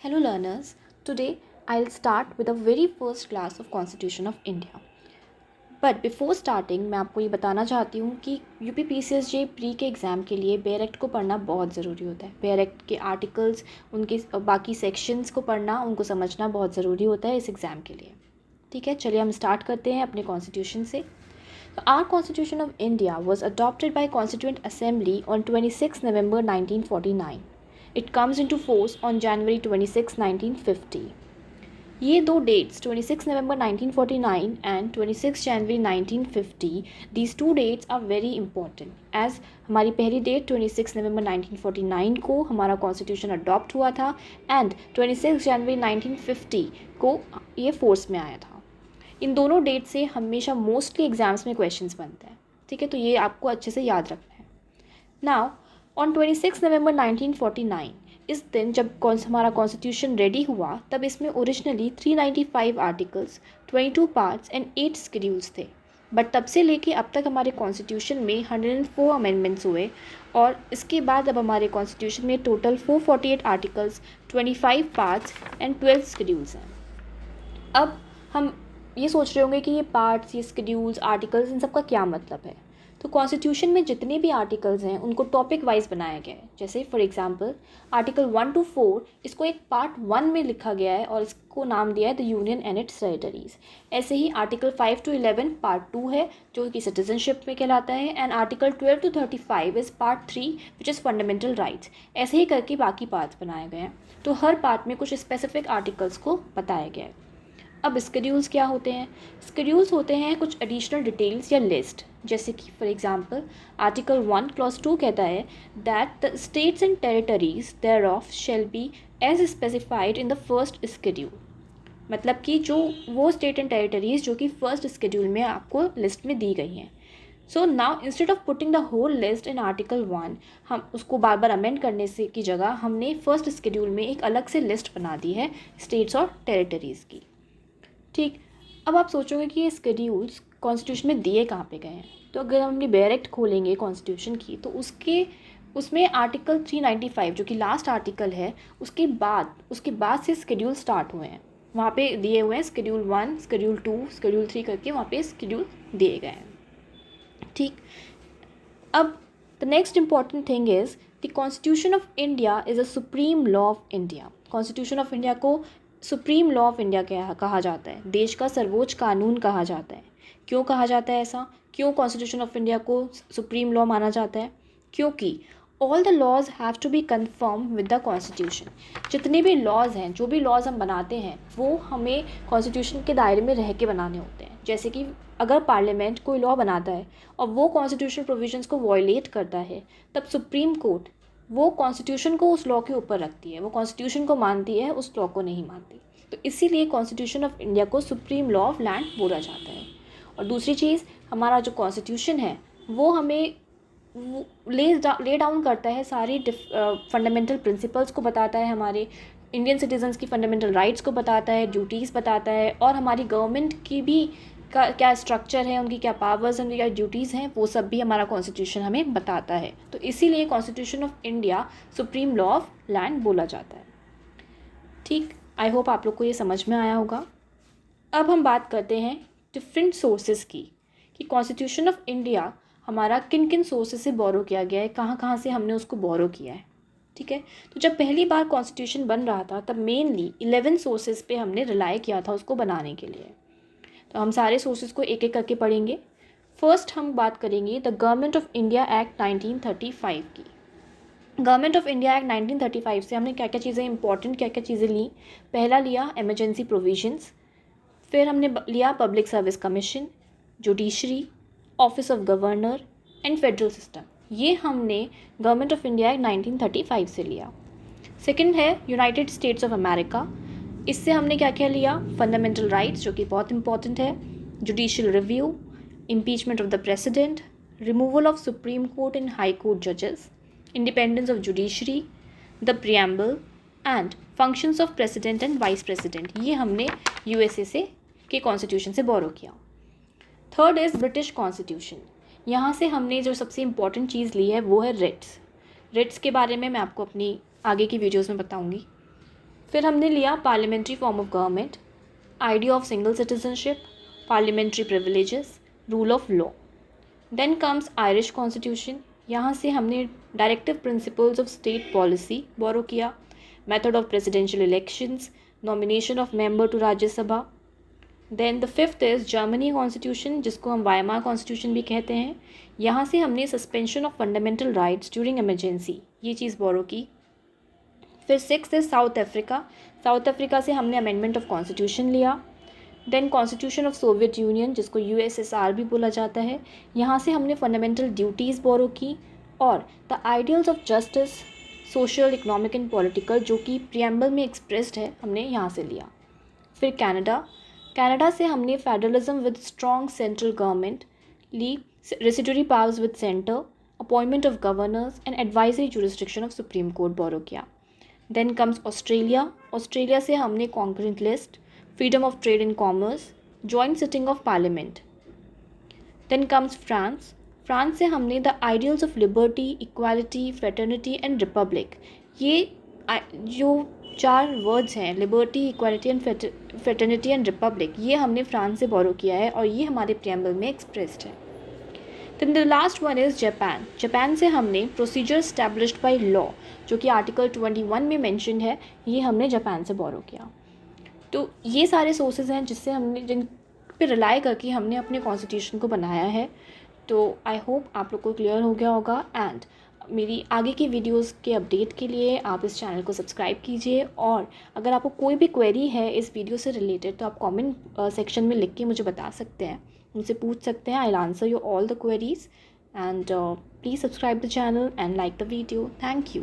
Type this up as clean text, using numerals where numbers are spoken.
Hello learners, today I'll start with the very first class of Constitution of India. But before starting मैं आपको ये बताना चाहती हूँ कि यूपी पीसीएसजे प्री के एग्ज़ाम के लिए बेयर एक्ट को पढ़ना बहुत ज़रूरी होता है। बेयर एक्ट के आर्टिकल्स, उनके बाकी सेक्शंस को पढ़ना, उनको समझना बहुत ज़रूरी होता है इस एग्ज़ाम के लिए। ठीक है, चलिए हम स्टार्ट करते हैं अपने कॉन्स्टिट्यूशन से। तो our constitution of India was adopted by constituent assembly on 26 November 1949. It comes into force on January 26, 1950. ये दो dates 26 November 1949 and 26 January 1950, these two dates are very important as हमारी पहली डेट 26 नवंबर 1949 को हमारा constitution adopt हुआ था and 26 January 1950 को ये फोर्स में आया था। इन दोनों डेट से हमेशा मोस्टली एग्जाम्स में क्वेश्चंस बनते हैं। ठीक है, तो ये आपको अच्छे से याद रखना है। नाउ ऑन 26 नवंबर 1949, इस दिन जब हमारा कॉन्स्टिट्यूशन रेडी हुआ, तब इसमें originally 395 articles, 22 parts and 8 schedules थे। बट तब से लेके अब तक हमारे कॉन्स्टिट्यूशन में 104 अमेंडमेंट्स हुए और इसके बाद अब हमारे कॉन्स्टिट्यूशन में total 448 articles, 25 parts and 12 schedules हैं। अब हम ये सोच रहे होंगे कि ये पार्ट्स, ये शेड्यूल्स, आर्टिकल्स, इन सब का क्या मतलब है। तो कॉन्स्टिट्यूशन में जितने भी आर्टिकल्स हैं उनको टॉपिक वाइज बनाया गया है। जैसे फॉर एग्जांपल आर्टिकल 1 to 4, इसको एक पार्ट 1 में लिखा गया है और इसको नाम दिया है the union and it's territories. ऐसे ही आर्टिकल 5 to 11 पार्ट 2 है जो कि सिटीजनशिप में कहलाता है, and article 12 to 35 is part 3 which is fundamental rights. ऐसे ही करके बाकी पार्ट्स बनाए गए हैं। तो हर पार्ट में कुछ स्पेसिफिक आर्टिकल्स को बताया गया है। अब स्केड्यूल्स क्या होते हैं? स्केड्यूल्स होते हैं कुछ एडिशनल डिटेल्स या लिस्ट। जैसे कि फॉर एग्जांपल आर्टिकल 1 क्लॉज 2 कहता है that the states and territories thereof shall be as specified in the first schedule. मतलब कि जो वो स्टेट एंड टेरिटरीज जो कि फर्स्ट स्केड्यूल में आपको लिस्ट में दी गई हैं। So now instead of putting the whole list in article 1, हम उसको बार बार अमेंड करने से की जगह हमने फर्स्ट स्केड्यूल में एक अलग से लिस्ट बना दी है स्टेट्स और टेरिटरीज़ की। ठीक, अब आप सोचोगे कि ये स्केड्यूल्स कॉन्स्टिट्यूशन में दिए कहाँ पे गए हैं। तो अगर हम अपनी बेयर एक्ट खोलेंगे कॉन्स्टिट्यूशन की, तो उसमें आर्टिकल 395 जो कि लास्ट आर्टिकल है, उसके बाद से स्केड्यूल स्टार्ट हुए हैं। वहाँ पे दिए हुए हैं स्केड्यूल 1, स्केड्यूल 2, स्केड्यूल 3 करके वहाँ पे स्केड्यूल दिए गए हैं। ठीक, अब the next important thing is the constitution of India is a supreme law of India. Constitution of India को सुप्रीम लॉ ऑफ इंडिया कहा जाता है, देश का सर्वोच्च कानून कहा जाता है। क्यों कहा जाता है ऐसा? क्यों कॉन्स्टिट्यूशन ऑफ इंडिया को सुप्रीम लॉ माना जाता है? क्योंकि all the laws have to be confirm with the constitution. जितने भी लॉज हैं, जो भी लॉज हम बनाते हैं, वो हमें कॉन्स्टिट्यूशन के दायरे में रह के बनाने होते हैं। जैसे कि अगर पार्लियामेंट कोई लॉ बनाता है और वो कॉन्स्टिट्यूशन प्रोविजंस को वॉयलेट करता है, तब सुप्रीम कोर्ट वो कॉन्स्टिट्यूशन को उस लॉ के ऊपर रखती है, वो कॉन्स्टिट्यूशन को मानती है, उस लॉ को नहीं मानती। तो इसीलिए कॉन्स्टिट्यूशन ऑफ इंडिया को सुप्रीम लॉ ऑफ लैंड बोला जाता है। और दूसरी चीज़, हमारा जो कॉन्स्टिट्यूशन है वो हमें ले डाउन करता है सारी फंडामेंटल प्रिंसिपल्स को बताता है, हमारे इंडियन सिटीजन्स की फंडामेंटल राइट्स को बताता है, ड्यूटीज़ बताता है, और हमारी गवर्नमेंट की भी क्या स्ट्रक्चर है, उनकी क्या पावर्स हैं, उनकी क्या ड्यूटीज़ हैं, वो सब भी हमारा कॉन्स्टिट्यूशन हमें बताता है। तो इसीलिए constitution of India supreme law of land बोला जाता है। ठीक, आई होप आप लोग को ये समझ में आया होगा। अब हम बात करते हैं डिफरेंट सोर्सेज की, कि कॉन्स्टिट्यूशन ऑफ इंडिया हमारा किन किन सोर्सेज से बोरो किया गया है, कहाँ कहाँ से हमने उसको बोरो किया है। ठीक है, तो जब पहली बार कॉन्स्टिट्यूशन बन रहा था तब मेनली 11 सोर्सेज पे हमने रिलाई किया था उसको बनाने के लिए। तो हम सारे सोर्सेज को एक एक करके पढ़ेंगे। फर्स्ट हम बात करेंगे the government of India act 1935 की। गवर्नमेंट ऑफ इंडिया एक्ट 1935 से हमने क्या क्या चीज़ें इंपॉर्टेंट, क्या क्या चीज़ें ली। पहला लिया इमरजेंसी प्रोविजंस, फिर हमने लिया public service commission, judiciary, office of governor and federal system. ये हमने गवर्नमेंट ऑफ इंडिया एक्ट 1935 से लिया। सेकंड है यूनाइटेड स्टेट्स ऑफ अमेरिका। इससे हमने क्या क्या लिया? फंडामेंटल राइट्स, जो कि बहुत इंपॉर्टेंट है, judicial review, impeachment of the president, removal of supreme court and high court जजेस, independence of judiciary, the preamble and functions of president and vice president. ये हमने यूएसए से के कॉन्स्टिट्यूशन से बोरो किया। Third is British constitution. यहाँ से हमने जो सबसे इम्पॉर्टेंट चीज़ ली है वो है रिट्स। रिट्स के बारे में मैं आपको अपनी आगे की वीडियोज़ में बताऊँगी। फिर हमने लिया parliamentary form of government, idea of single citizenship, parliamentary privileges, rule of law. Then comes Irish constitution. यहाँ से हमने directive principles of state policy borrow किया, method of presidential elections, nomination of member to Rajya Sabha. Then the fifth is Germany constitution, जिसको हम Weimar constitution भी कहते हैं। यहाँ से हमने suspension of fundamental rights during emergency ये चीज़ बोरो की। फिर six is South Africa. South Africa से हमने अमेंडमेंट ऑफ कॉन्स्टिट्यूशन लिया। Then constitution of Soviet Union, जिसको USSR भी बोला जाता है, यहाँ से हमने फंडामेंटल ड्यूटीज़ बोरो की और the ideals of justice, social, economic and political, जो कि प्रियम्बल में एक्सप्रेस्ड है, हमने यहाँ से लिया। फिर कनाडा से हमने federalism with strong central government ली, residuary powers with centre, appointment of governors and advisory jurisdiction of supreme court borrow किया। देन कम्स ऑस्ट्रेलिया से हमने concurrent list, freedom of trade and commerce, joint sitting of parliament. Then comes France से हमने the ideals of liberty, equality, fraternity and republic. ये जो 4 words हैं, liberty, equality and fraternity and republic, ये हमने France से बोरो किया है और ये हमारे प्रियम्बल में एक्सप्रेस्ड है। Then the last one is Japan से हमने प्रोसीजर एस्टैब्लिश्ड बाय लॉ, जो कि आर्टिकल 21 में मेंशन है, ये हमने जापान से बोरो किया। तो ये सारे सोर्सेज हैं जिन पे रिलाई करके हमने अपने कॉन्स्टिट्यूशन को बनाया है। तो आई होप आप लोग को क्लियर हो गया होगा। एंड मेरी आगे की वीडियोस के अपडेट के लिए आप इस चैनल को सब्सक्राइब कीजिए, और अगर आपको कोई भी क्वेरी है इस वीडियो से रिलेटेड तो आप कमेंट सेक्शन में लिख के मुझे बता सकते हैं, मुझसे पूछ सकते हैं। I will answer you all the queries and please subscribe the channel and like the video. Thank you.